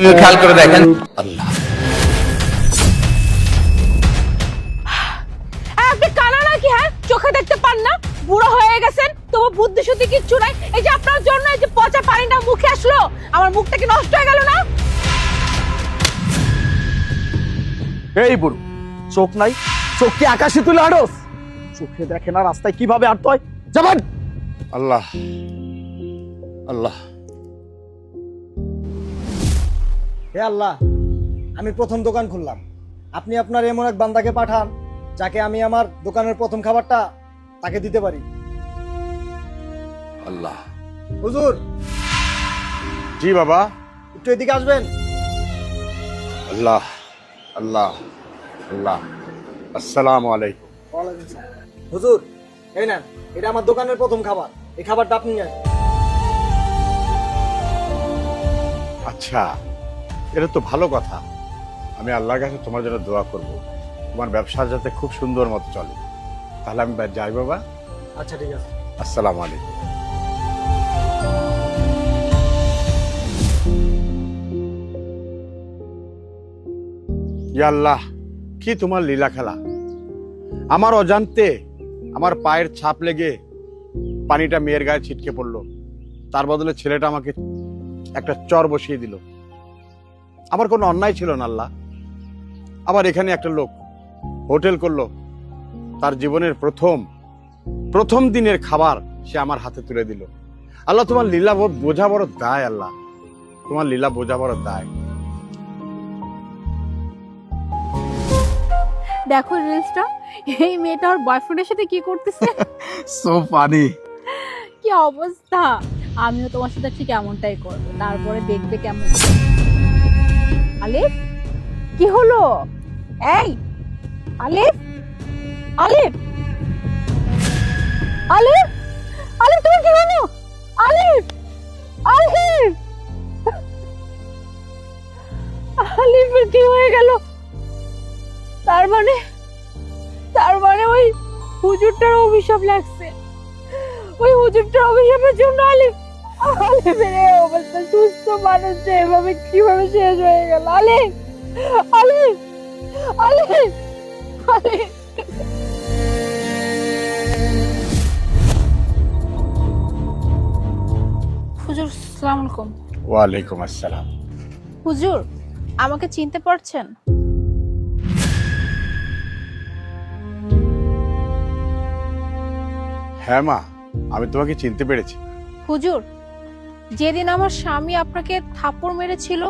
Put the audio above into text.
খেয়াল করে দেখেন আল্লাহ। আপনি কানা নাকি? হ্যাঁ, চোখে দেখতে পান না? বুড়ো হয়ে গেছেন, তবু বুদ্ধি শুদ্ধি কিচ্ছু নাই। এই যে আপনার জন্য এই যে পচা পানিটা মুখে আসলো, আমার মুখটা কি নষ্ট হয়ে গেল না? এই বুড়ো, চোখ নাই? চোখ কি আকাশে তুলে আড়স? চোখে দেখে না রাস্তায় কিভাবে আড়তে হয়? যাবেন। আল্লাহ আল্লাহ। হে আল্লাহ, আমি প্রথম দোকান খুললাম, আপনি আপনার এমন এক বান্দাকে পাঠান যাকে আমি আমার দোকানের প্রথম খাবারটা তাকে দিতে পারি। আল্লাহ। হুজুর, জি বাবা। একটু এদিকে আসবেন। আল্লাহ আল্লাহ আল্লাহ। আসসালামু আলাইকুম। ওয়ালাইকুম আসসালাম। হুজুর, এই নেন, এটা আমার দোকানের প্রথম খাবার, এই খাবারটা আপনি নেন। আচ্ছা, এটা তো ভালো কথা। আমি আল্লাহর কাছে তোমার জন্য দোয়া করব, তোমার ব্যবসা যাতে খুব সুন্দর মতো চলে। তাহলে আমি যাই বাবা। আচ্ছা, ঠিক আছে। আসসালামু আলাইকুম। ইয়া আল্লাহ, কি তোমার লীলা খেলা! আমার অজান্তে আমার পায়ের ছাপ লেগে পানিটা মেয়ের গায়ে ছিটকে পড়লো, তার বদলে ছেলেটা আমাকে একটা চর বসিয়ে দিল। আমার কোনো অন্যায় ছিল না আল্লাহ। আবার এখানে একটা লোক হোটেল করলো, তার জীবনের প্রথম দিনের খাবার সে আমার হাতে তুলে দিল। আল্লাহ, তোমার লীলা বোঝা বড় দায়। আল্লাহ, তোমার লীলা বোঝা বড় দায়। দেখো রিলসটা, এই মেয়েটা ওর বয়ফ্রেন্ডের সাথে কি করতেছে। So funny. কি অবস্থা! আমিও তোমার সাথে ঠিক এমনটাই করব, তারপরে দেখবে কেমন। আলিফ, কি হলো? এই আলিফ, আলিফ, আলিফ, আলিফ, তুমি কি হলো? আলিফ, আলিফ, আলিফের কি হয়ে গেল? তার মানে ওই হুজুরটার অভিশাপ লাগছে। ওই হুজুরটার অভিশাপের জন্য আলিফের এই অবস্থা। সুস্থ মানুষ যে এভাবে কিভাবে শেষ হয়ে গেল? আলিফ, আলিফ, আলিফ, আলিফ। হুজুর, আসসালামু আলাইকুম। ওয়ালাইকুম আসসালাম। হুজুর, আমাকে চিনতে পারছেন? হ্যাঁ মা, আমি তোমাকে চিনতে পেরেছি। হুজুর, যেদিন আমার স্বামী আপনাকে থাপ্পড় মেরেছিল